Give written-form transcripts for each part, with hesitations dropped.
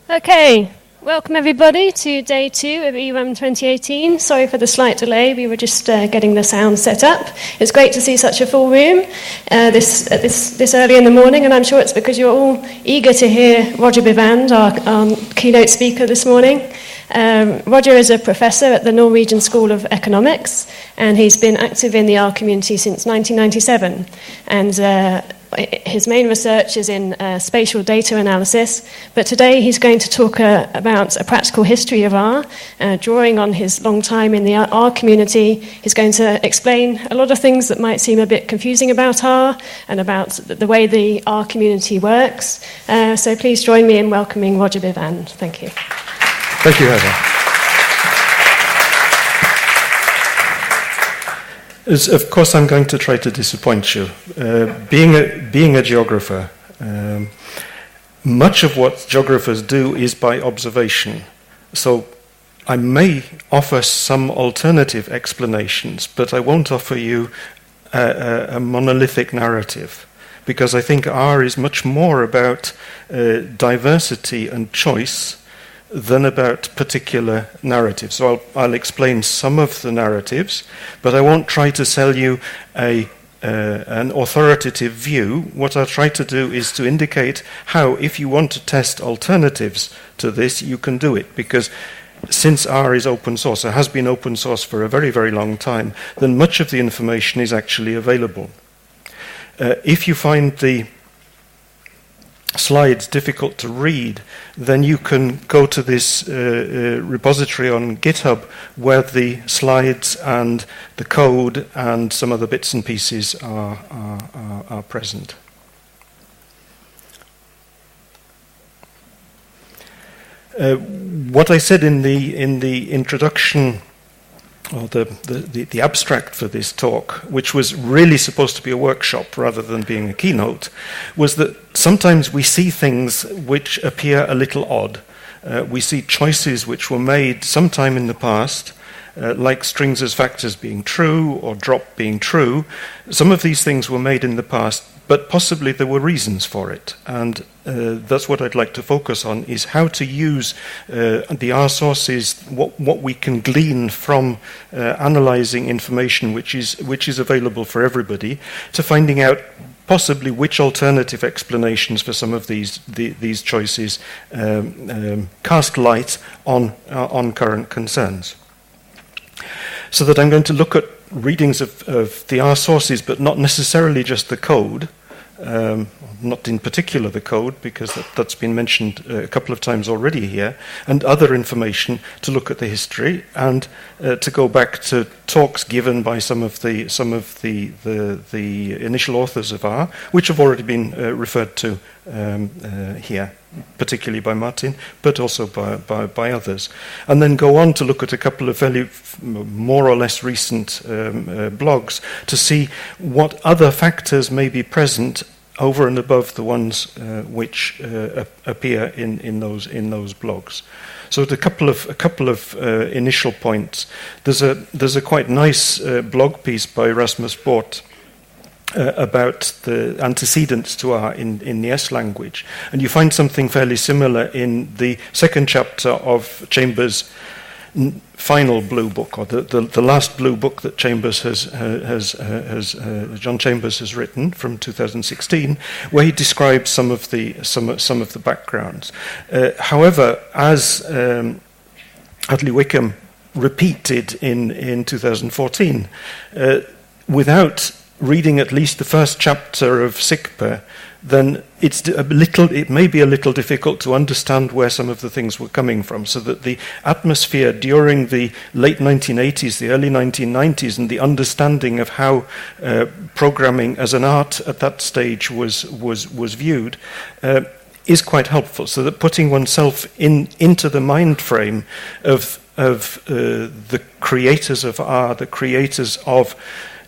Okay, welcome everybody to day 2 of eRum 2018. Sorry for the slight delay, we were just getting the sound set up. It's great to see such a full room this early in the morning, and I'm sure it's because you're all eager to hear Roger Bivand, our keynote speaker this morning. Roger is a professor at the Norwegian School of Economics, and he's been active in the R community since 1997. And his main research is in spatial data analysis, but today he's going to talk about a practical history of R, drawing on his long time in the R community. He's going to explain a lot of things that might seem a bit confusing about R and about the way the R community works. So please join me in welcoming Roger Bivand. Thank you. Thank you, Heather. Of course, I'm going to try to disappoint you. Being a geographer, much of what geographers do is by observation. So I may offer some alternative explanations, but I won't offer you a monolithic narrative, because I think R is much more about diversity and choice than about particular narratives. So I'll explain some of the narratives, but I won't try to sell you an authoritative view. What I'll try to do is to indicate how, if you want to test alternatives to this, you can do it. Because since R is open source, or has been open source for a very, very long time, then much of the information is actually available. If you find the slides difficult to read, then you can go to this repository on GitHub where the slides and the code and some other bits and pieces are present. What I said in the introduction, or the abstract for this talk, which was really supposed to be a workshop rather than being a keynote, was that sometimes we see things which appear a little odd. We see choices which were made sometime in the past, like strings as factors being true or drop being true. Some of these things were made in the past, but possibly there were reasons for it. And that's what I'd like to focus on, is how to use the R sources, what we can glean from analyzing information which is available for everybody, to finding out possibly which alternative explanations for some of these choices cast light on current concerns. So that I'm going to look at readings of the R sources, but not necessarily just the code, not in particular the code, because that's been mentioned a couple of times already here, and other information to look at the history, and to go back to talks given by some of the initial authors of R, which have already been referred to here, particularly by Martin, but also by others. And then go on to look at a couple of fairly more or less recent blogs to see what other factors may be present over and above the ones which appear in those blogs. So a couple of initial points. There's a quite nice blog piece by Rasmus Bort about the antecedents to R in the S language, and you find something fairly similar in the second chapter of Chambers' final blue book, or the last blue book that John Chambers has written from 2016, where he describes some of the backgrounds. However, as Hadley Wickham repeated in 2014, without reading at least the first chapter of SIGPA, then it may be a little difficult to understand where some of the things were coming from. So that the atmosphere during the late 1980s, the early 1990s, and the understanding of how programming as an art at that stage was viewed is quite helpful. So that putting oneself into the mind frame of the creators of R, the creators of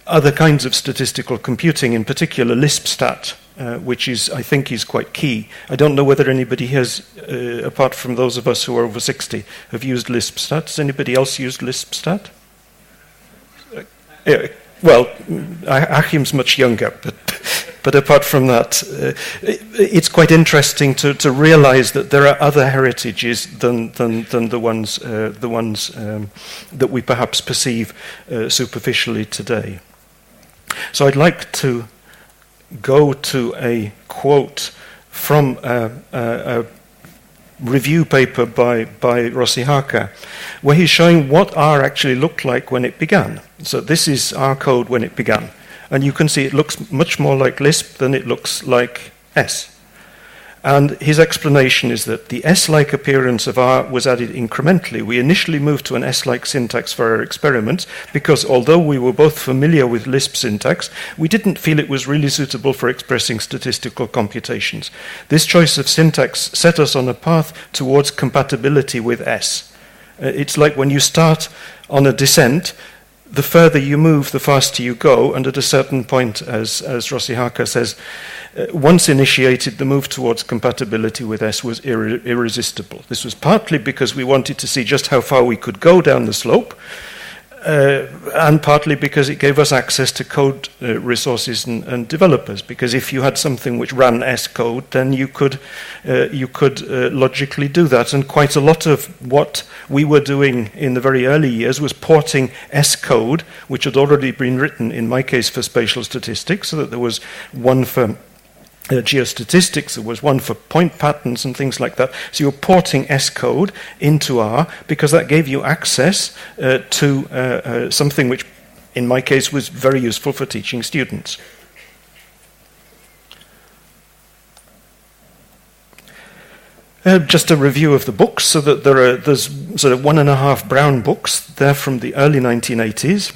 other kinds of statistical computing, in particular LispStat, which I think is quite key. I don't know whether anybody has, apart from those of us who are over 60, have used LispStat. Has anybody else used LispStat? Well, Achim's much younger, But apart from that, it's quite interesting to realize that there are other heritages than the ones that we perhaps perceive superficially today. So I'd like to go to a quote from a review paper by Rossi Haka, where he's showing what R actually looked like when it began. So this is R code when it began. And you can see it looks much more like Lisp than it looks like S. And his explanation is that the S-like appearance of R was added incrementally. We initially moved to an S-like syntax for our experiments because although we were both familiar with Lisp syntax, we didn't feel it was really suitable for expressing statistical computations. This choice of syntax set us on a path towards compatibility with S. It's like when you start on a descent, the further you move, the faster you go, and at a certain point, as Rossi Haka says, once initiated, the move towards compatibility with S was irresistible. This was partly because we wanted to see just how far we could go down the slope, and partly because it gave us access to code resources and developers. Because if you had something which ran S code, then you could logically do that. And quite a lot of what we were doing in the very early years was porting S code, which had already been written, in my case, for spatial statistics, so that there was one for geostatistics, there was one for point patterns and things like that. So you're porting S code into R because that gave you access to something which, in my case, was very useful for teaching students. Just a review of the books, so that there's sort of 1.5 brown books. They're from the early 1980s.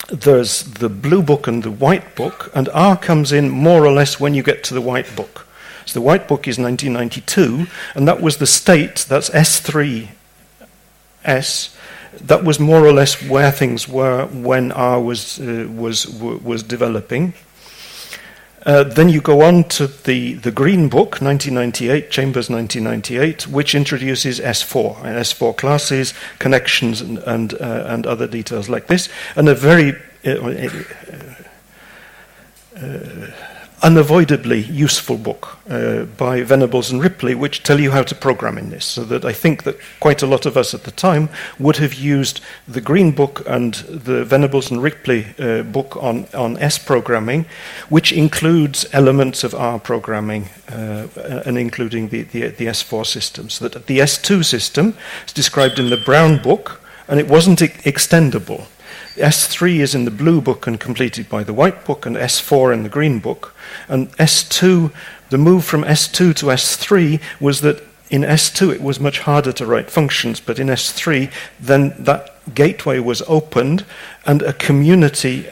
There's the blue book and the white book, and R comes in more or less when you get to the white book. So the white book is 1992, and that was the state, that's S3S, that was more or less where things were when R was developing. Then you go on to the Green Book, 1998, Chambers 1998, which introduces S4, and S4 classes, connections, and other details like this, and a very unavoidably useful book by Venables and Ripley, which tell you how to program in this. So that I think that quite a lot of us at the time would have used the Green Book and the Venables and Ripley book on S programming, which includes elements of R programming and including the S4 system. So that the S2 system is described in the Brown Book, and it wasn't extendable. S3 is in the blue book and completed by the white book, and S4 in the green book. And S2, the move from S2 to S3 was that in S2 it was much harder to write functions, but in S3 then that gateway was opened and a community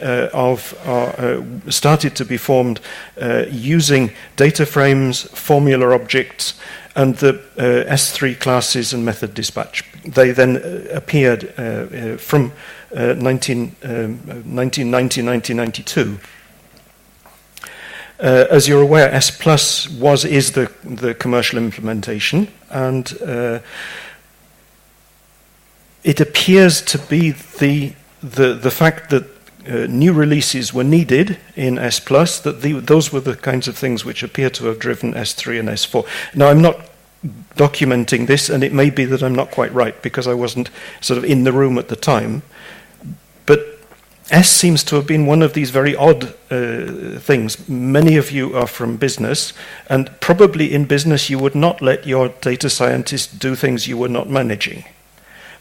started to be formed using data frames, formula objects, and the S3 classes and method dispatch. They then appeared from 1990-1992. As you're aware, S Plus is the commercial implementation, and it appears to be the fact that new releases were needed in S Plus, that those were the kinds of things which appear to have driven S3 and S4. Now, I'm not documenting this, and it may be that I'm not quite right because I wasn't sort of in the room at the time, but S seems to have been one of these very odd things. Many of you are from business, and probably in business you would not let your data scientists do things you were not managing.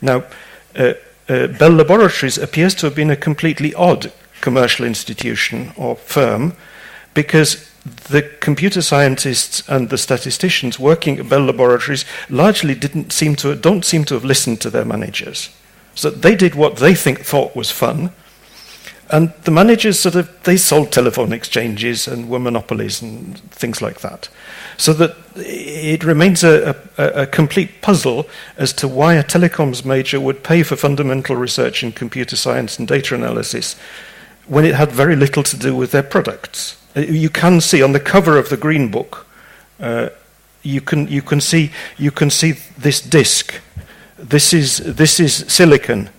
Now, Bell Laboratories appears to have been a completely odd commercial institution or firm, because the computer scientists and the statisticians working at Bell Laboratories largely don't seem to have listened to their managers. So they did what they thought was fun, and the managers they sold telephone exchanges and were monopolies and things like that. So that it remains a complete puzzle as to why a telecoms major would pay for fundamental research in computer science and data analysis when it had very little to do with their products. You can see on the cover of the Green Book, you can see this disk. This is silicon,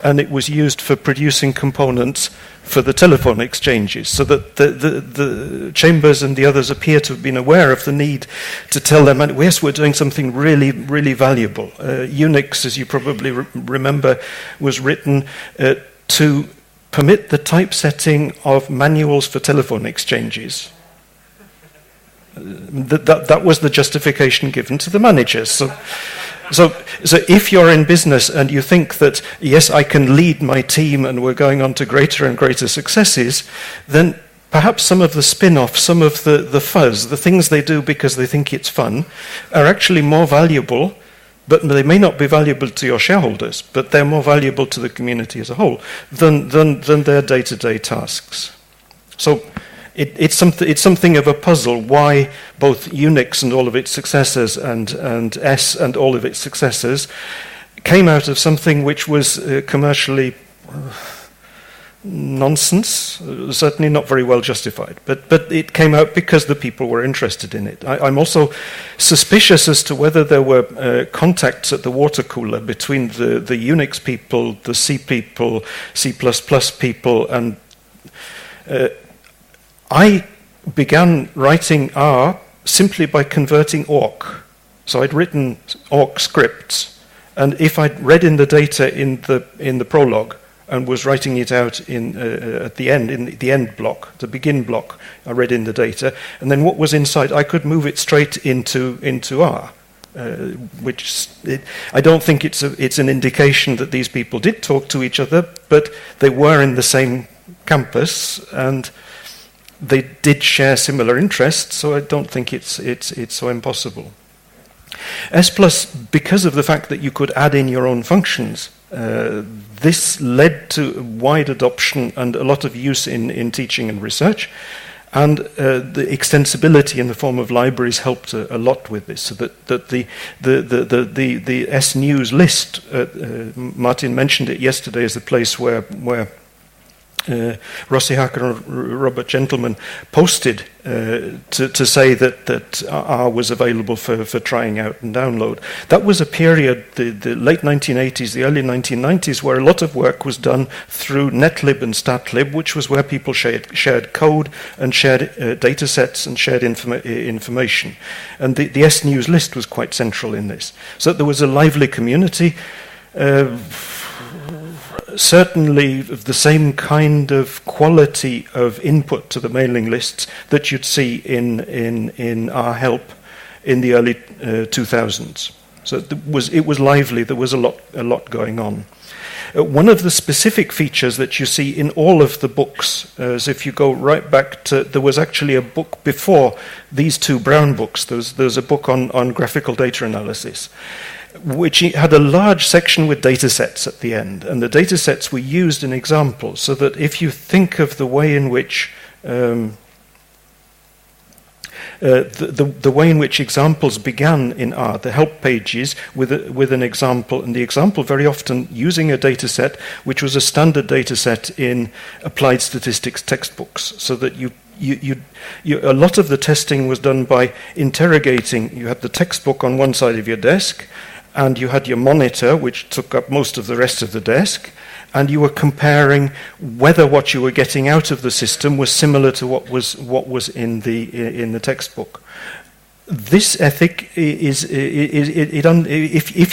and it was used for producing components for the telephone exchanges, so that the Chambers and the others appear to have been aware of the need to tell them, yes, we're doing something really, really valuable. Unix, as you probably remember, was written to permit the typesetting of manuals for telephone exchanges. That was the justification given to the managers. So if you're in business and you think that, yes, I can lead my team and we're going on to greater and greater successes, then perhaps some of the spin-off, some of the fuzz, the things they do because they think it's fun, are actually more valuable, but they may not be valuable to your shareholders, but they're more valuable to the community as a whole than their day-to-day tasks. So it's something of a puzzle why both Unix and all of its successors and S and all of its successors came out of something which was commercially nonsense, certainly not very well justified. But it came out because the people were interested in it. I'm also suspicious as to whether there were contacts at the water cooler between the Unix people, the C people, C++ people, and I began writing R simply by converting awk. So I'd written awk scripts, and if I'd read in the data in the prologue and was writing it out at the end, in the end block, the begin block, I read in the data, and then what was inside, I could move it straight into R. I don't think it's an indication that these people did talk to each other, but they were in the same campus and they did share similar interests, so I don't think it's so impossible. S+, because of the fact that you could add in your own functions, this led to wide adoption and a lot of use in teaching and research, and the extensibility in the form of libraries helped a lot with this. So that the S News list, Martin mentioned it yesterday, as the place where Rossi Hacker and Robert Gentleman posted to say that R was available for trying out and download. That was a period, the late 1980s, the early 1990s, where a lot of work was done through netlib and statlib, which was where people shared code and shared data sets and shared information. And the S News list was quite central in this. So there was a lively community, certainly of the same kind of quality of input to the mailing lists that you'd see in our help in the early 2000s. So it was lively. There was a lot going on. One of the specific features that you see in all of the books, as if you go right back to, there was actually a book before these two brown books. There's a book on graphical data analysis, which had a large section with data sets at the end, and the data sets were used in examples, so that if you think of the way in which the way in which examples began in R, the help pages with an example, and the example very often using a data set which was a standard data set in applied statistics textbooks, so that a lot of the testing was done by interrogating. You had the textbook on one side of your desk, and you had your monitor, which took up most of the rest of the desk, and you were comparing whether what you were getting out of the system was similar to what was in the textbook. This ethic if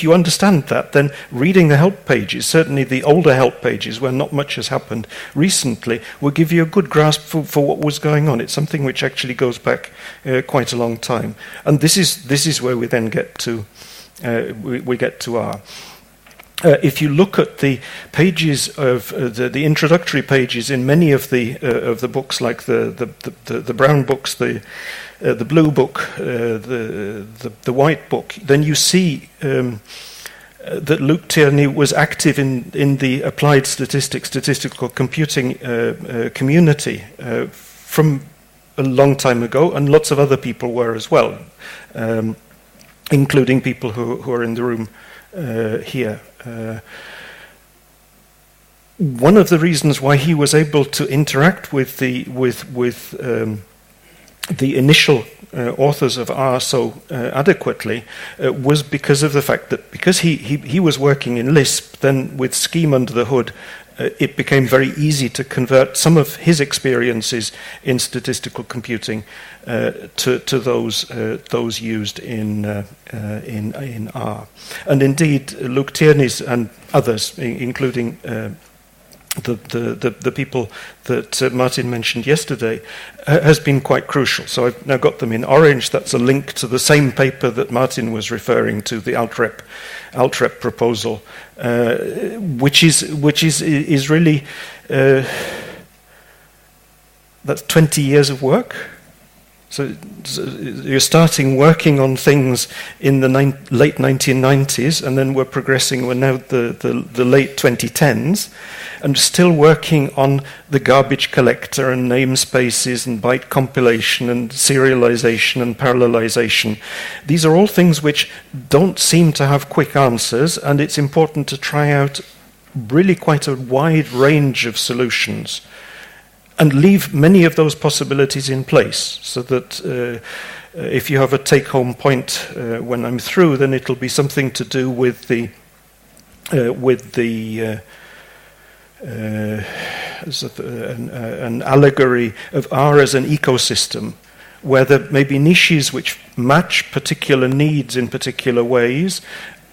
you understand that, then reading the help pages, certainly the older help pages where not much has happened recently, will give you a good grasp for what was going on. It's something which actually goes back quite a long time, and this is where we then get to we get to R. If you look at the pages of the introductory pages in many of the books, like the brown books, the blue book, the white book, then you see that Luke Tierney was active in the applied statistical computing community from a long time ago, and lots of other people were as well, including people who are in the room here. One of the reasons why he was able to interact with the initial authors of R so adequately was because of the fact that because he was working in Lisp, then with Scheme under the hood, it became very easy to convert some of his experiences in statistical computing to those used in R. And indeed, Luke Tierney's and others, including the people that Martin mentioned yesterday, has been quite crucial. So I've now got them in orange. That's a link to the same paper that Martin was referring to, the Altrep proposal, which is really that's 20 years of work. So you're starting working on things in the late 1990s, and then we're progressing. We're now the late 2010s, and still working on the garbage collector and namespaces and byte compilation and serialization and parallelization. These are all things which don't seem to have quick answers, and it's important to try out really quite a wide range of solutions and leave many of those possibilities in place, so that if you have a take-home point when I'm through, then it'll be something to do with an allegory of R as an ecosystem, where there may be niches which match particular needs in particular ways.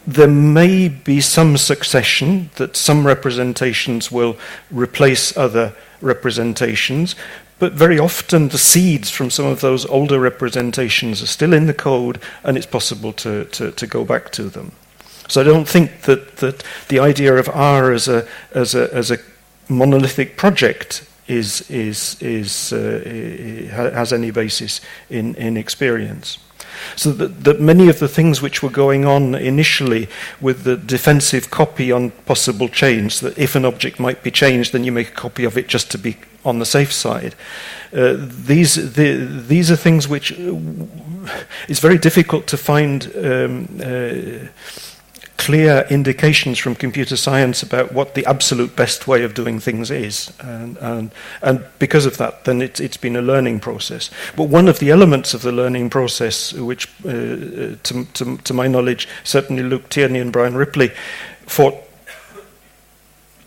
There may be some succession, that some representations will replace other representations, but very often the seeds from some of those older representations are still in the code, and it's possible to go back to them. So I don't think that the idea of R as a monolithic project has any basis in experience. So that many of the things which were going on initially with the defensive copy on possible change, that if an object might be changed, then you make a copy of it just to be on the safe side. These are things which it's very difficult to find clear indications from computer science about what the absolute best way of doing things is, and because of that, then it's been a learning process. But one of the elements of the learning process, which, to my knowledge, certainly Luke Tierney and Brian Ripley fought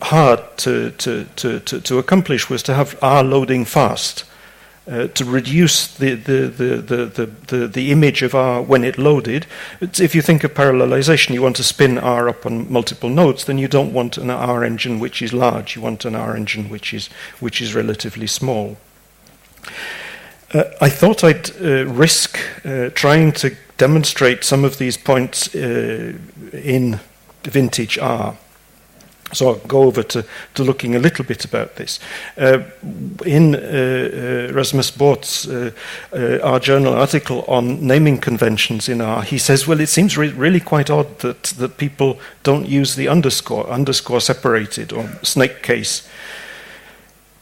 hard to accomplish, was to have R loading fast. To reduce the image of R when it loaded. If you think of parallelization, you want to spin R up on multiple nodes, then you don't want an R engine which is large. You want an R engine which is relatively small. I thought I'd risk trying to demonstrate some of these points in vintage R. So I'll go over to looking a little bit about this. In Rasmus Bort's R Journal article on naming conventions in R, he says, well, it seems really quite odd that people don't use the underscore separated, or snake case.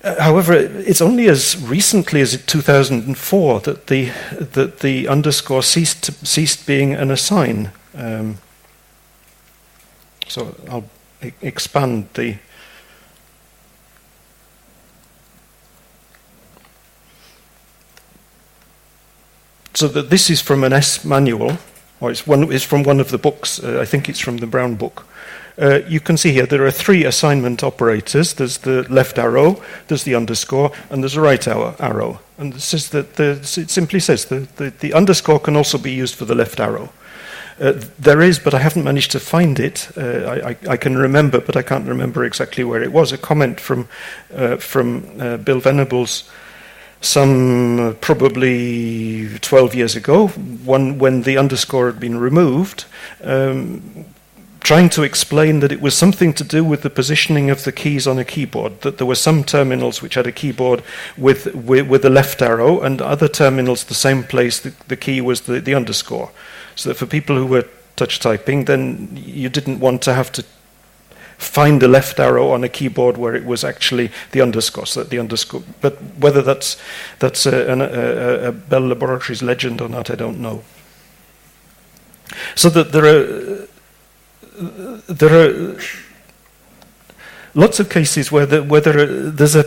However, it's only as recently as 2004 that the underscore ceased being an assign. So I'll expand the so that this is from an S manual, or it's from one of the books. I think it's from the Brown book. You can see here there are 3 assignment operators. There's the left arrow, there's the underscore, and there's a right arrow. And it says that it simply says the underscore can also be used for the left arrow. There is, but I haven't managed to find it. I can remember, but I can't remember exactly where it was. A comment from Bill Venables some probably 12 years ago, when the underscore had been removed, trying to explain that it was something to do with the positioning of the keys on a keyboard, that there were some terminals which had a keyboard with a left arrow, and other terminals the same place the key was the underscore. So that for people who were touch typing, then you didn't want to have to find the left arrow on a keyboard where it was actually the underscore. So that the underscore, but whether that's a Bell Laboratories legend or not, I don't know. So that there are lots of cases where there's a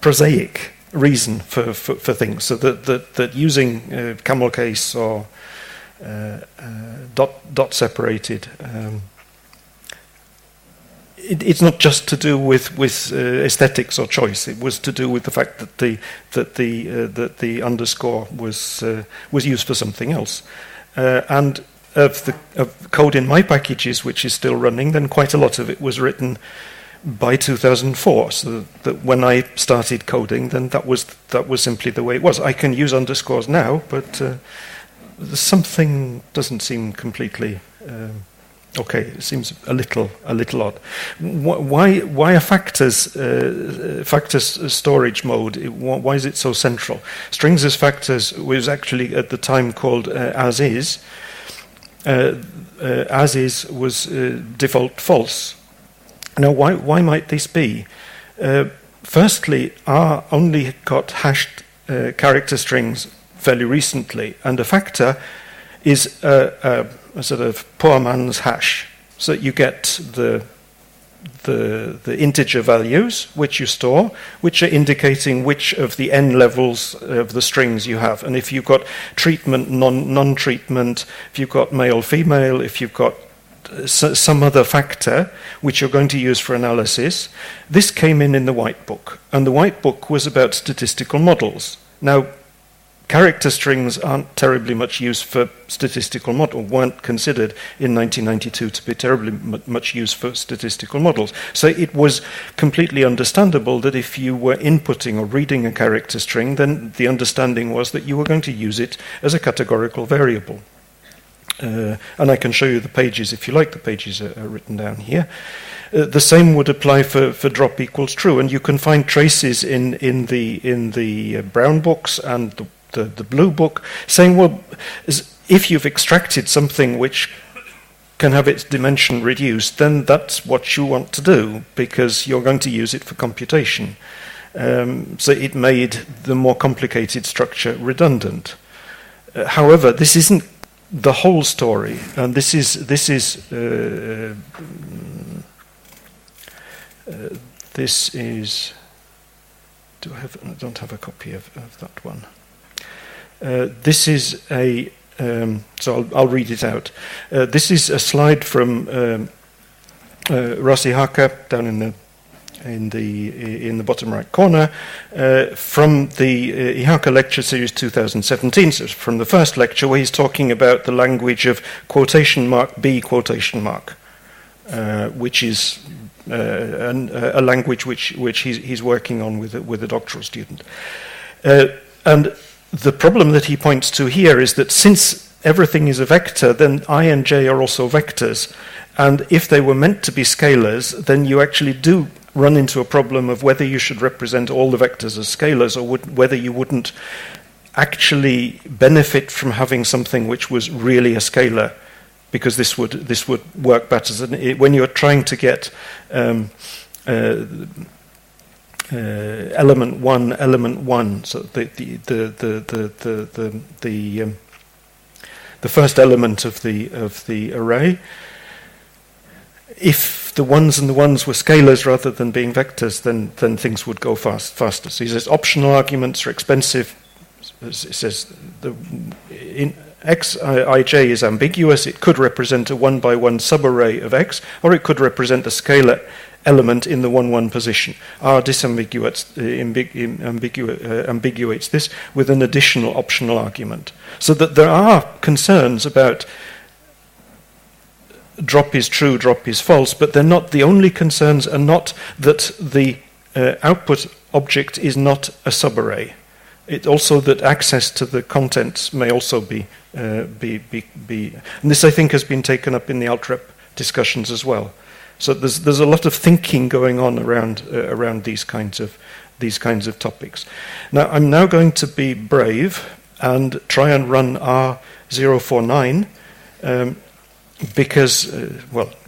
prosaic reason for things. So that using camel case or dot separated, it's not just to do with aesthetics or choice. It was to do with the fact that the underscore was used for something else, and of code in my packages, which is still running, then quite a lot of it was written by 2004. So that when I started coding, then that was simply the way it was. I can use underscores now, but something doesn't seem completely okay. It seems a little odd. Why a factors storage mode? Why is it so central? Strings as factors was actually at the time called as is. As is was default false. Now, why might this be? Firstly, R only got hashed character strings fairly recently, and a factor is a sort of poor man's hash. So you get the integer values which you store, which are indicating which of the n levels of the strings you have. And if you've got treatment, non-treatment, if you've got male, female, if you've got some other factor which you're going to use for analysis, this came in the white book. And the white book was about statistical models. Now, character strings aren't terribly much used for statistical models, weren't considered in 1992 to be terribly much used for statistical models. So it was completely understandable that if you were inputting or reading a character string, then the understanding was that you were going to use it as a categorical variable. And I can show you the pages if you like. The pages are written down here. The same would apply for drop equals true, and you can find traces in the brown books and the blue book saying, well, if you've extracted something which can have its dimension reduced, then that's what you want to do because you're going to use it for computation. So it made the more complicated structure redundant. However, this isn't the whole story, and this is I don't have a copy of that one. This is a so I'll read it out. This is a slide from Rossi Haka down in the bottom right corner from the IHACA lecture series 2017. So it's from the first lecture where he's talking about the language of quotation mark B quotation mark, which is a language which he's working on with a doctoral student. And the problem that he points to here is that since everything is a vector, then I and j are also vectors. And if they were meant to be scalars, then you actually do run into a problem of whether you should represent all the vectors as scalars or whether you wouldn't actually benefit from having something which was really a scalar, because this would work better. When you're trying to get element one, so the first element of the array, if the ones and the ones were scalars rather than being vectors, then things would go faster. So he says optional arguments are expensive. It says xij is ambiguous. It could represent a one-by-one subarray of x, or it could represent a scalar element in the 1-1 position. R disambiguates this with an additional optional argument. So that there are concerns about drop is true, drop is false, but they're not. The only concerns are not that the output object is not a subarray. It also that access to the contents may also be and this I think has been taken up in the altrep discussions as well. So there's a lot of thinking going on around these kinds of topics. Now I'm now going to be brave and try and run R049 because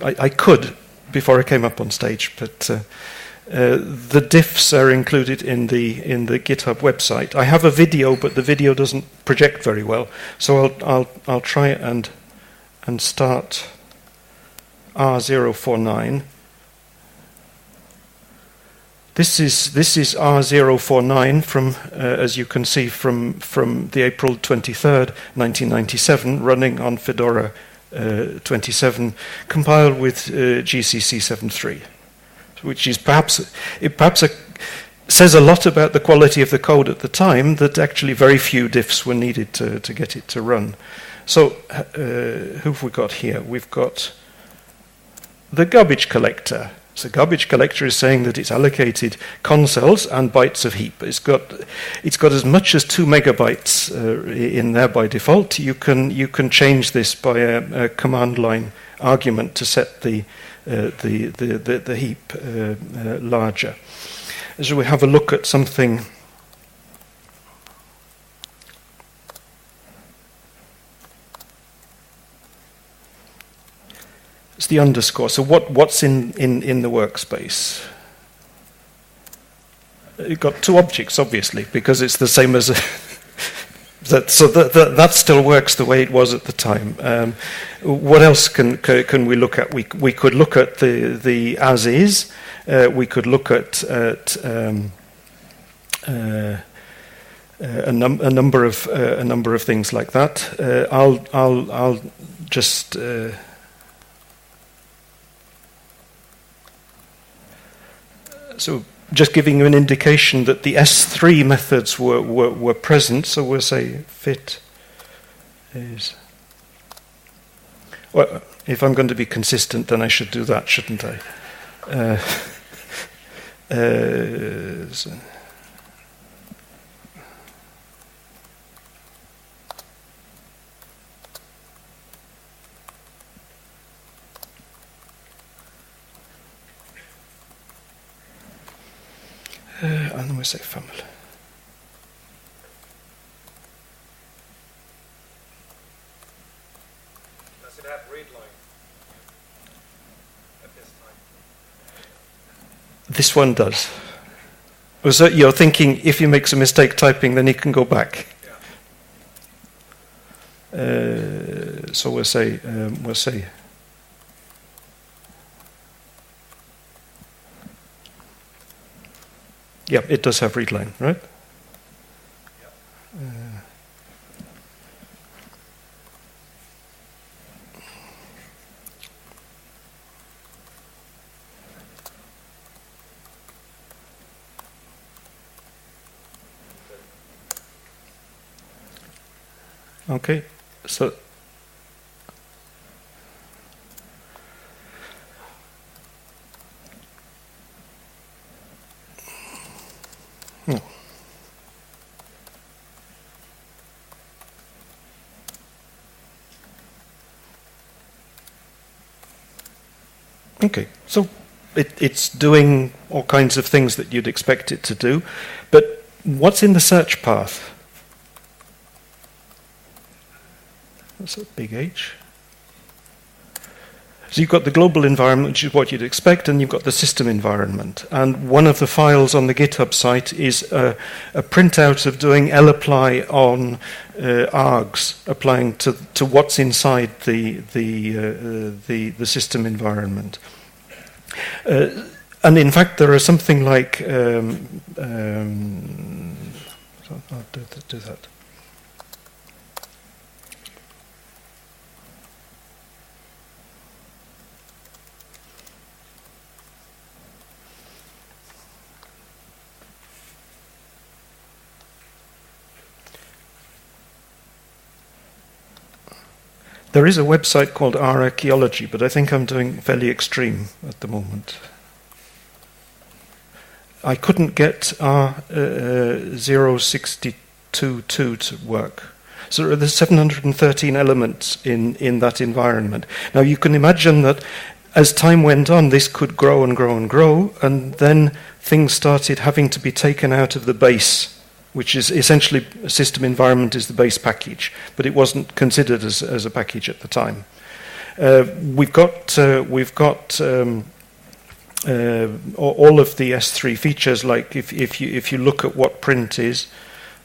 I could before I came up on stage, but the diffs are included in the GitHub website. I have a video, but the video doesn't project very well, so I'll try and start R049 This is R049 from, as you can see, from the April 23rd, 1997, running on Fedora 27, compiled with GCC 7.3, which is perhaps says a lot about the quality of the code at the time, that actually very few diffs were needed to get it to run. So who have we got here? We've got the garbage collector. So garbage collector is saying that it's allocated concells and bytes of heap. It's got as much as 2 megabytes in there by default. You can change this by a command line argument to set the heap larger. So we have a look at something. It's the underscore. So what's in the workspace? You've got 2 objects, obviously, because it's the same as that still works the way it was at the time. What else can we look at? We could look at the as is. We could look at a number of things like that. I'll just. So just giving you an indication that the S3 methods were present, so we'll say fit is... Well, if I'm going to be consistent, then I should do that, shouldn't I? So. And then we say family. Does it have read line at this time? This one does. So you're thinking if he makes a mistake typing, then he can go back. Yeah. So we'll say. Yeah, it does have read line, right? Yep. Okay, so okay, so it's doing all kinds of things that you'd expect it to do, but what's in the search path? That's a big H. So you've got the global environment, which is what you'd expect, and you've got the system environment. And one of the files on the GitHub site is a printout of doing lapply on args, applying to what's inside the system environment. And in fact, there are something like I'll do that. There is a website called R-Archaeology, but I think I'm doing fairly extreme at the moment. I couldn't get R062.2 to work. So there's 713 elements in that environment. Now you can imagine that as time went on, this could grow and grow and grow, and then things started having to be taken out of the base, which is essentially a system environment is the base package, but it wasn't considered as a package at the time. We've got all of the S3 features. Like if you look at what print is,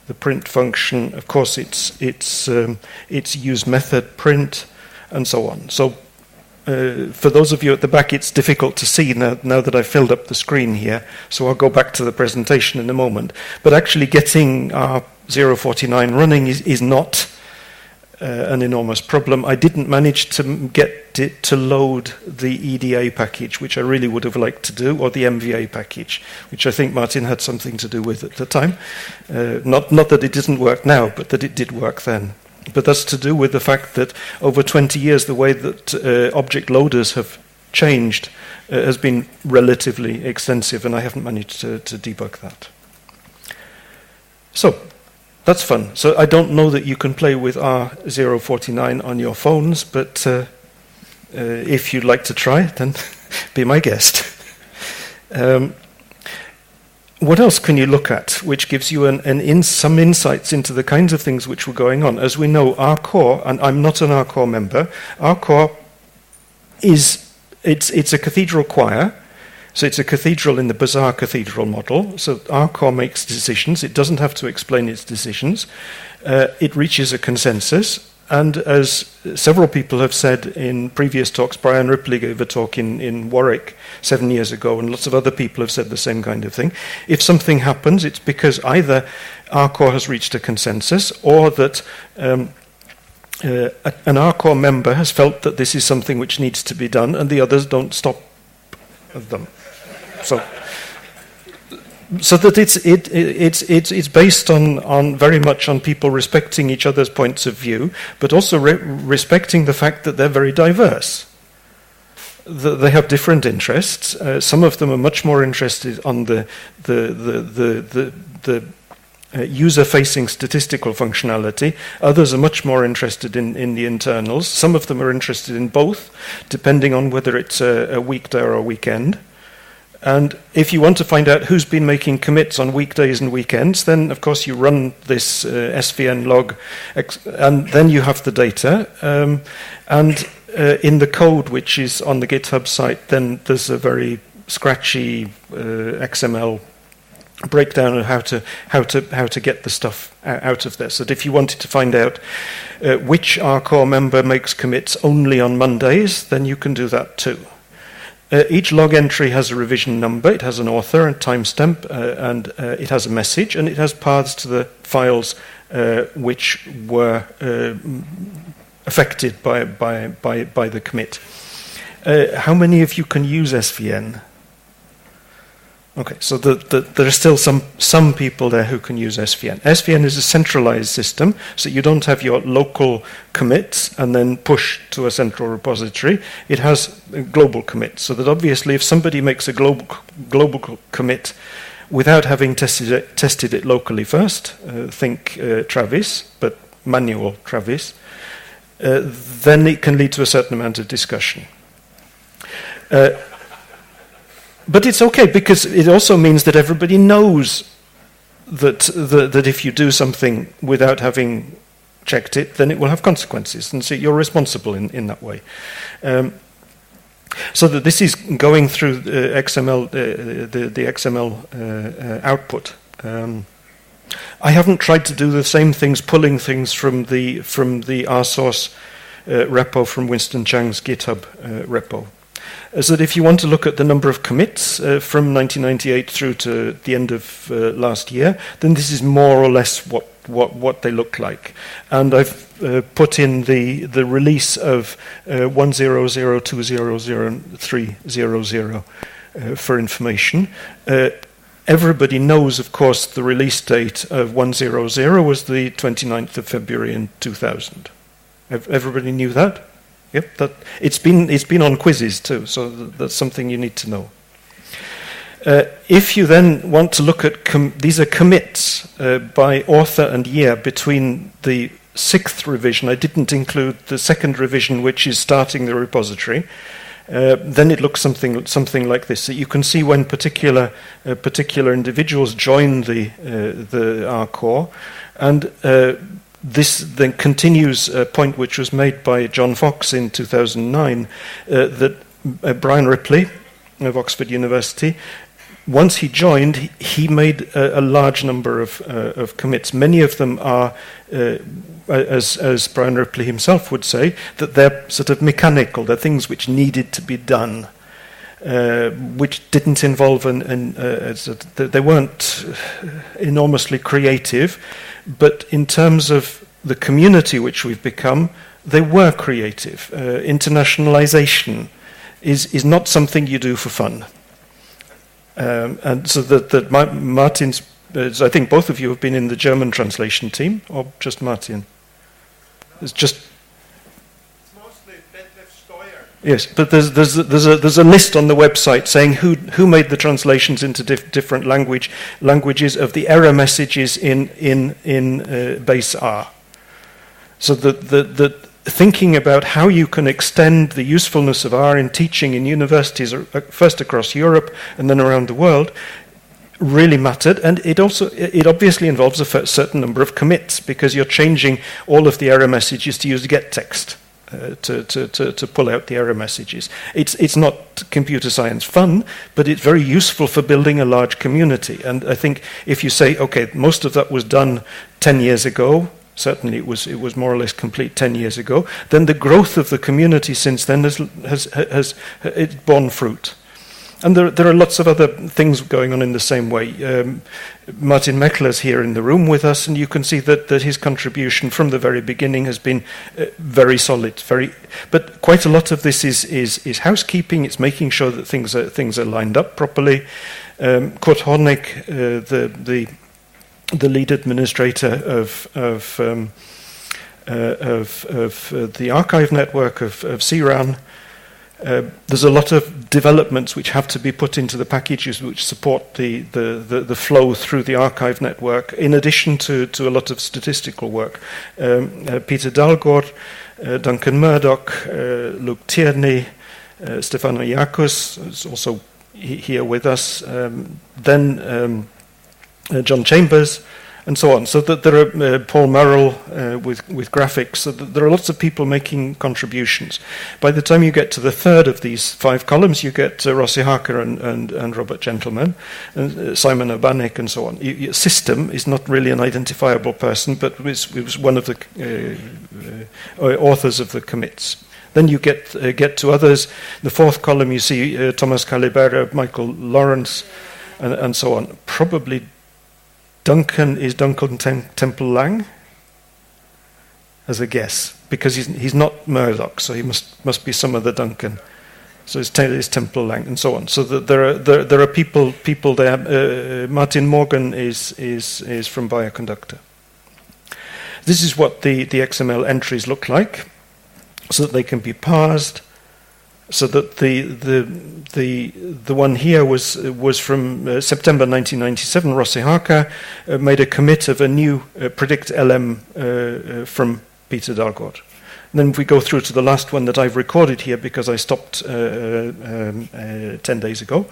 the print function, of course, it's use method print, and so on. So for those of you at the back, it's difficult to see now that I've filled up the screen here, so I'll go back to the presentation in a moment. But actually getting our 049 running is not an enormous problem. I didn't manage to get it to load the EDA package, which I really would have liked to do, or the MVA package, which I think Martin had something to do with at the time. Not that it doesn't work now, but that it did work then. But that's to do with the fact that over 20 years, the way that object loaders have changed has been relatively extensive, and I haven't managed to debug that. So that's fun. So I don't know that you can play with R049 on your phones, but if you'd like to try, then be my guest. What else can you look at which gives you some insights into the kinds of things which were going on? As we know, R-Core, and I'm not an R-Core member, R-Core it's a cathedral choir, so it's a cathedral in the bizarre cathedral model. So R-Core makes decisions. It doesn't have to explain its decisions. It reaches a consensus. And as several people have said in previous talks, Brian Ripley gave a talk in Warwick 7 years ago, and lots of other people have said the same kind of thing. If something happens, it's because either R-Core has reached a consensus, or that an R-Core member has felt that this is something which needs to be done, and the others don't stop them. So that it's based on very much on people respecting each other's points of view, but also respecting the fact that they're very diverse. They have different interests. Some of them are much more interested on the user-facing statistical functionality. Others are much more interested in the internals. Some of them are interested in both, depending on whether it's a weekday or a weekend. And if you want to find out who's been making commits on weekdays and weekends, then of course you run this SVN log, and then you have the data. In the code which is on the GitHub site, then there's a very scratchy XML breakdown of how to get the stuff out of there. So that if you wanted to find out which R-Core member makes commits only on Mondays, then you can do that too. Each log entry has a revision number, it has an author and timestamp, and it has a message, and it has paths to the files which were affected by the commit. How many of you can use SVN? Okay, so there are still some people there who can use SVN. SVN is a centralized system, so you don't have your local commits and then push to a central repository. It has global commits, so that obviously if somebody makes a global commit without having tested it locally first, think Travis, but manual Travis, then it can lead to a certain amount of discussion. But it's okay, because it also means that everybody knows that if you do something without having checked it, then it will have consequences, and so you're responsible in that way. So that this is going through XML, the XML output. I haven't tried to do the same things, pulling things from the RSource repo from Winston Chang's GitHub repo. So that if you want to look at the number of commits from 1998 through to the end of last year, then this is more or less what they look like. And I've put in the release of 100200300 for information. Everybody knows, of course, the release date of 100 was the 29th of February in 2000. Everybody knew that? Yep, it's been on quizzes too, so that's something you need to know. If you then want to look at these are commits by author and year between the 6th revision. I didn't include the 2nd revision, which is starting the repository. Then it looks something like this. So you can see when particular individuals join the R-Core, and this then continues a point which was made by John Fox in 2009, that Brian Ripley of Oxford University, once he joined, he made a large number of commits. Many of them are as Brian Ripley himself would say, that they're sort of mechanical. They're things which needed to be done, which didn't involve they weren't enormously creative, but in terms of the community which we've become, they were creative. Internationalization is not something you do for fun. And so that Martin's, I think both of you have been in the German translation team, or just Martin? It's just... Yes, but there's a list on the website saying who made the translations into different languages of the error messages in base R. So that thinking about how you can extend the usefulness of R in teaching in universities, first across Europe and then around the world, really mattered. And it obviously involves a certain number of commits, because you're changing all of the error messages to use get text. To pull out the error messages. It's not computer science fun, but it's very useful for building a large community. And I think if you say, okay, most of that was done 10 years ago, certainly it was more or less complete 10 years ago, then the growth of the community since then has borne fruit. And there are lots of other things going on in the same way. Martin Meckler's here in the room with us, and you can see that his contribution from the very beginning has been very solid. But quite a lot of this is housekeeping. It's making sure that things are lined up properly. Kurt Hornig, the lead administrator of the archive network of CRAN. There's a lot of developments which have to be put into the packages which support the flow through the archive network, in addition to a lot of statistical work. Peter Dalgård, Duncan Murdoch, Luke Tierney, Stefano Iacus is also here with us, then John Chambers, and so on. So that there are Paul Murrell with graphics. So that there are lots of people making contributions. By the time you get to the third of these 5 columns, you get Rossi Harker and Robert Gentleman, and Simon Urbanik, and so on. System is not really an identifiable person, but it was one of the authors of the commits. Then you get to others. The 4th column, you see Thomas Calibera, Michael Lawrence, and so on. Probably Duncan Temple Lang, as a guess, because he's not Murdoch, so he must be some other Duncan. So it's Temple Lang, and so on. So there are people there. Martin Morgan is from Bioconductor. This is what the XML entries look like, so that they can be parsed. So that the one here was from September 1997. Rossi Harker made a commit of a new predict LM from Peter Dalgård. And then if we go through to the last one that I've recorded here, because I stopped 10 days ago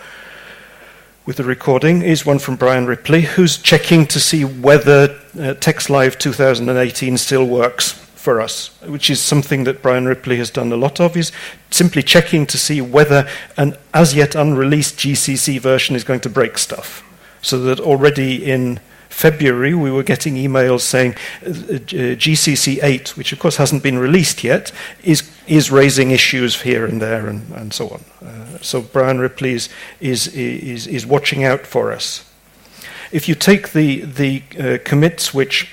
with the recording, is one from Brian Ripley, who's checking to see whether TextLive 2018 still works for us, which is something that Brian Ripley has done a lot of, is simply checking to see whether an as yet unreleased GCC version is going to break stuff. So that already in February we were getting emails saying GCC 8, which of course hasn't been released yet, is raising issues here and there and so on. So Brian Ripley is watching out for us. If you take the commits which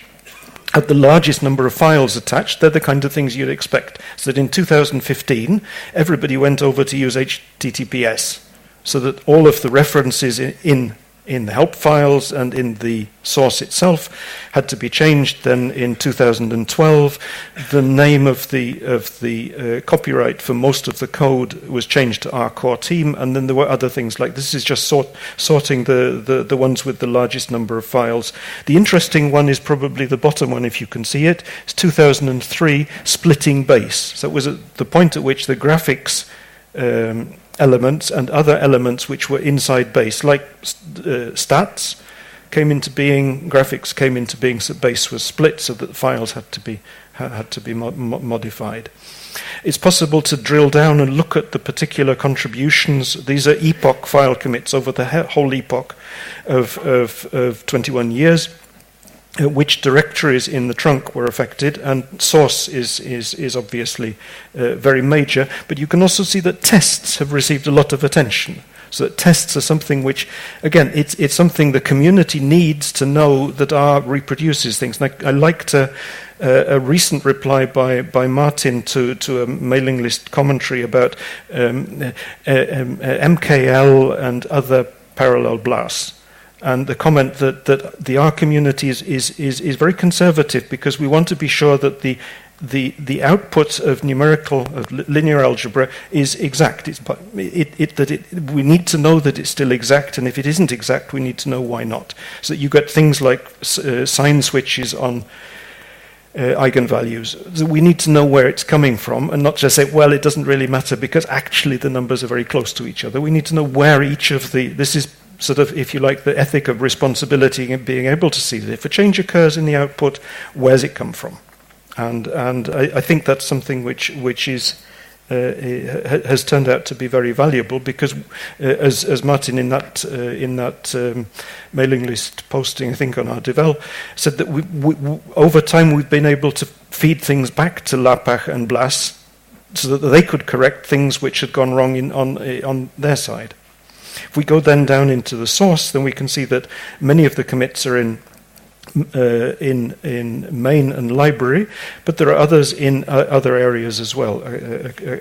had the largest number of files attached, they're the kind of things you'd expect. So that in 2015, everybody went over to use HTTPS, so that all of the references in the help files and in the source itself had to be changed. Then in 2012, the name of the copyright for most of the code was changed to our core team, and then there were other things like this is just sorting the ones with the largest number of files. The interesting one is probably the bottom one, if you can see it. It's 2003, splitting base. So it was at the point at which the graphics elements and other elements which were inside base, like stats, came into being, graphics came into being, so base was split, so that the files had to be modified. It's possible to drill down and look at the particular contributions. These are epoch file commits over the whole epoch of 21 years. which directories in the trunk were affected, and source is obviously very major, but you can also see that tests have received a lot of attention. So that tests are something which, again, it's something the community needs to know that R reproduces things. And I liked a recent reply by Martin to a mailing list commentary about MKL and other parallel blasts. And the comment that the R community is very conservative because we want to be sure that the output of linear algebra is exact. We need to know that it's still exact, and if it isn't exact, we need to know why not. So that you get things like sign switches on eigenvalues. So we need to know where it's coming from, and not just say, well, it doesn't really matter because actually the numbers are very close to each other. We need to know where each of this is sort of, if you like, the ethic of responsibility and being able to see that if a change occurs in the output, where's it come from? And I think that's something which is has turned out to be very valuable because, as Martin in that mailing list posting, I think on our Devel, said that we over time we've been able to feed things back to Lapach and Blas so that they could correct things which had gone wrong on their side. If we go then down into the source, then we can see that many of the commits are in main and library, but there are others in other areas as well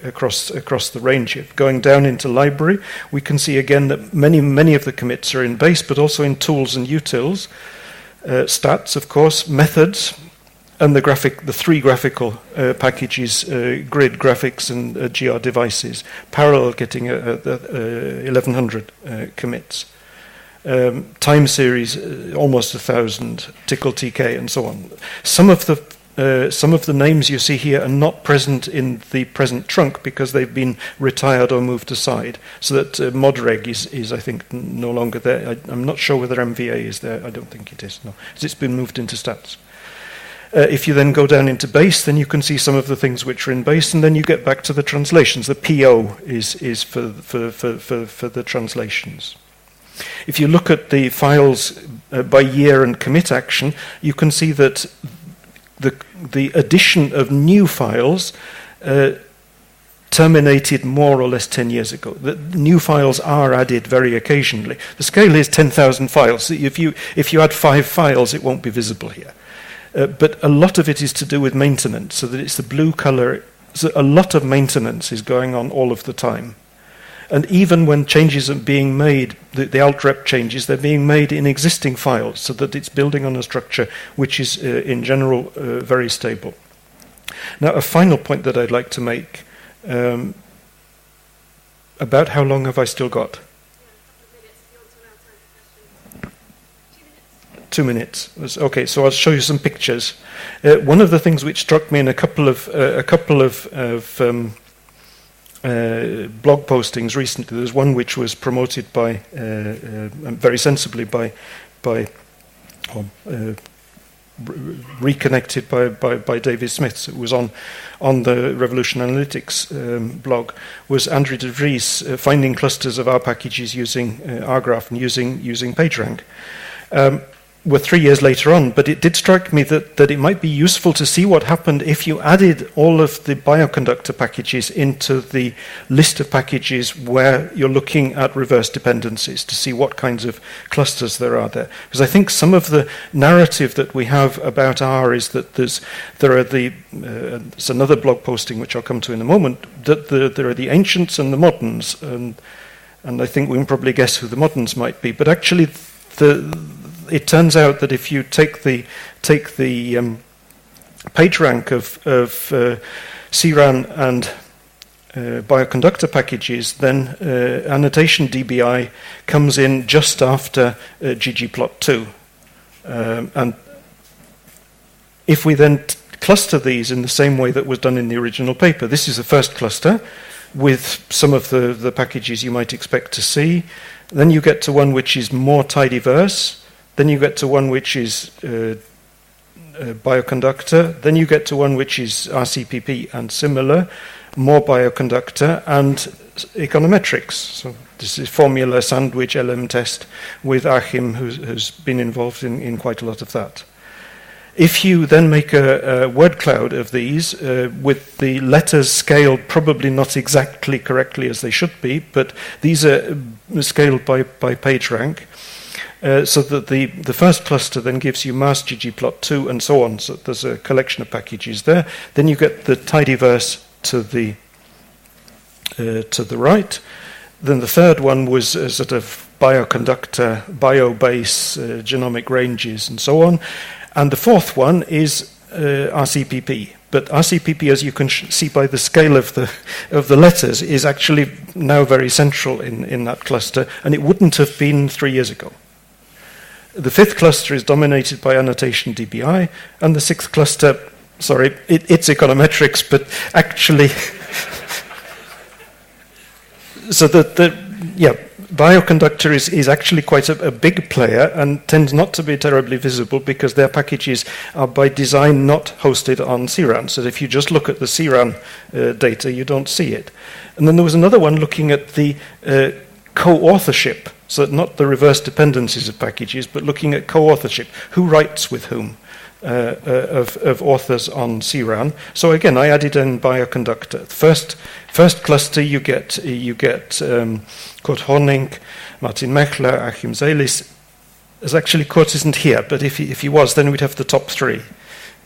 across the range here. Going down into library, we can see again that many of the commits are in base, but also in tools and utils, stats, of course, methods, and the three graphical packages, grid graphics and GR devices, parallel getting 1100 commits. Time series, almost 1,000, tickle TK, and so on. Some of the names you see here are not present in the present trunk because they've been retired or moved aside. So that modreg is I think no longer there. I'm not sure whether MVA is there. I don't think it is. No, it's been moved into stats. If you then go down into base, then you can see some of the things which are in base, and then you get back to the translations. The PO is for the translations. If you look at the files by year and commit action, you can see that the addition of new files terminated more or less 10 years ago. The new files are added very occasionally. The scale is 10,000 files. So if you add 5 files, it won't be visible here. But a lot of it is to do with maintenance, so that it's the blue color. So a lot of maintenance is going on all of the time. And even when changes are being made, the alt-rep changes, they're being made in existing files, so that it's building on a structure which is, in general, very stable. Now, a final point that I'd like to make about how long have I still got? 2 minutes. Okay, so I'll show you some pictures. One of the things which struck me in a couple of blog postings recently, there's one which was promoted by very sensibly reconnected by David Smith. So it was on the Revolution Analytics blog, was Andrew de Vries finding clusters of R packages using rgraph and using PageRank. Were 3 years later on, but it did strike me that it might be useful to see what happened if you added all of the bioconductor packages into the list of packages where you're looking at reverse dependencies to see what kinds of clusters there are there. Because I think some of the narrative that we have about R is that there's another blog posting which I'll come to in a moment, that there are the ancients and the moderns, and I think we can probably guess who the moderns might be, but actually it turns out that if you take the PageRank of CRAN and bioconductor packages, then annotation DBI comes in just after ggplot2. And if we then cluster these in the same way that was done in the original paper, this is the first cluster with some of the packages you might expect to see. Then you get to one which is more tidyverse. Then you get to one which is bioconductor. Then you get to one which is RCPP and similar, more bioconductor, and econometrics. So this is formula, sandwich, LM test with Achim, who's been involved in quite a lot of that. If you then make a word cloud of these with the letters scaled probably not exactly correctly as they should be, but these are scaled by page rank, so that the first cluster then gives you mass ggplot2 and so on. So there's a collection of packages there. Then you get the tidyverse to the right. Then the third one was a sort of bioconductor, biobase, genomic ranges, and so on. And the fourth one is RCPP. But RCPP, as you can see by the scale of the letters, is actually now very central in that cluster, and it wouldn't have been 3 years ago. The fifth cluster is dominated by annotation DBI, and the sixth cluster, sorry, it's econometrics, but actually, so bioconductor is actually quite a big player and tends not to be terribly visible because their packages are by design not hosted on CRAN. So if you just look at the CRAN data, you don't see it. And then there was another one looking at the co-authorship, so not the reverse dependencies of packages, but looking at co-authorship, who writes with whom of authors on CRAN. So again, I added in bioconductor. First cluster, you get Kurt Horning, Martin Mechler, Achim Zelis. As actually Kurt isn't here, but if he was, then we'd have the top three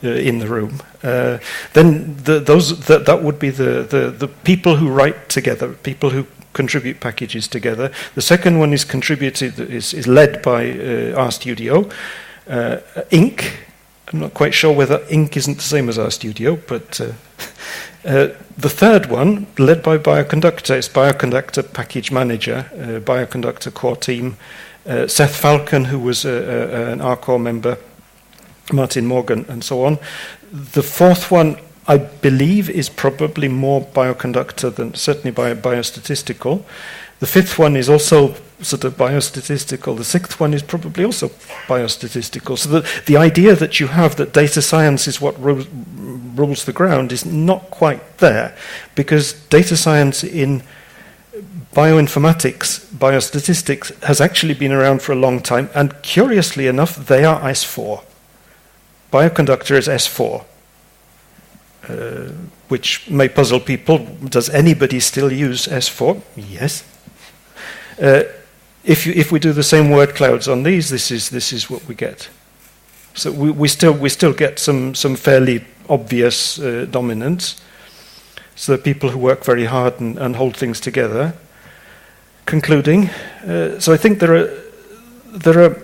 in the room. Then that would be the people who write together, people who contribute packages together. The second one is led by RStudio. Inc. I'm not quite sure whether Inc. isn't the same as RStudio, but the third one, led by Bioconductor, is Bioconductor Package Manager, Bioconductor Core Team, Seth Falcon, who was an R-Core member, Martin Morgan, and so on. The fourth one, I believe, is probably more bioconductor than certainly biostatistical. The fifth one is also sort of biostatistical. The sixth one is probably also biostatistical. So the idea that you have that data science is what rules the ground is not quite there, because data science in bioinformatics, biostatistics, has actually been around for a long time, and curiously enough, they are S4. Bioconductor is S4. Which may puzzle people. Does anybody still use S4? Yes. If we do the same word clouds on these, this is what we get. So we still get some fairly obvious dominance. So the people who work very hard and hold things together. Concluding, so I think there are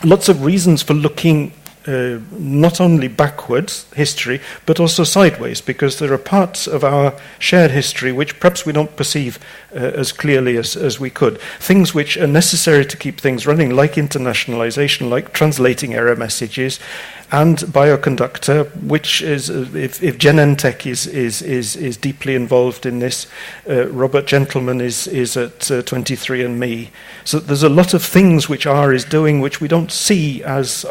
lots of reasons for looking not only backwards, history, but also sideways, because there are parts of our shared history which perhaps we don't perceive as clearly as we could. Things which are necessary to keep things running, like internationalization, like translating error messages, and bioconductor, which is, if Genentech is deeply involved in this, Robert Gentleman is at 23andMe. So there's a lot of things which R is doing which we don't see as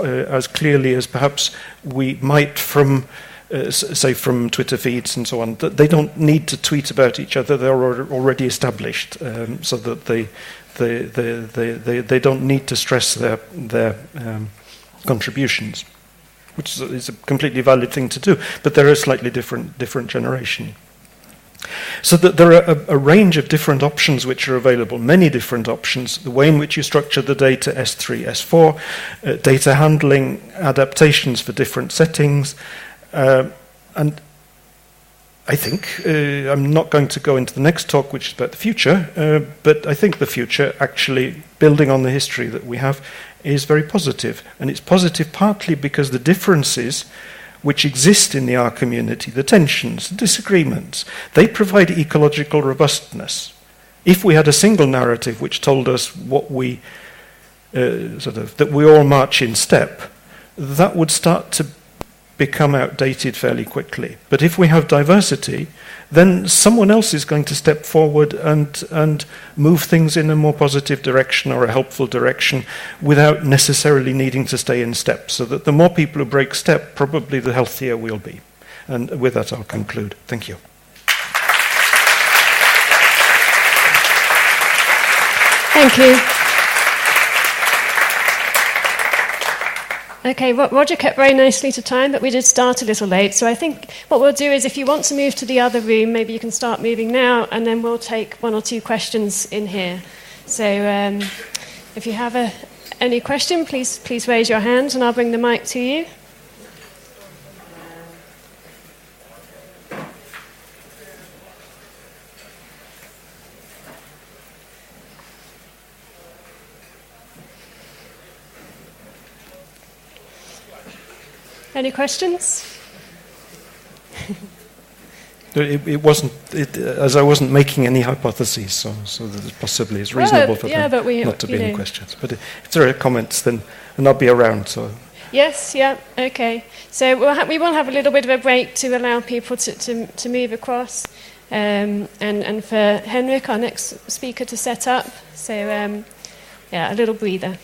clearly as perhaps we might from, say, from Twitter feeds and so on. They don't need to tweet about each other; they're already established, so that they don't need to stress their contributions, which is a completely valid thing to do, but they're a slightly different generation. So that there are a range of different options which are available, many different options, the way in which you structure the data, S3, S4, data handling, adaptations for different settings, and I think, I'm not going to go into the next talk, which is about the future, but I think the future, actually building on the history that we have, is very positive. And it's positive partly because the differences which exist in the R community, the tensions, the disagreements, they provide ecological robustness. If we had a single narrative which told us what we, that we all march in step, that would start to become outdated fairly quickly. But if we have diversity, then someone else is going to step forward and move things in a more positive direction or a helpful direction without necessarily needing to stay in step. So that the more people who break step, probably the healthier we'll be. And with that, I'll conclude. Thank you. Thank you. Okay, Roger kept very nicely to time, but we did start a little late. So I think what we'll do is if you want to move to the other room, maybe you can start moving now, and then we'll take one or two questions in here. So if you have any question, please raise your hand, and I'll bring the mic to you. Any questions? It wasn't, as I wasn't making any hypotheses, so that it possibly is reasonable for them not to be any questions. But if there are comments, then and I'll be around. So yes, yeah, okay. So we will have a little bit of a break to allow people to move across, and for Henrik, our next speaker, to set up. So yeah, a little breather.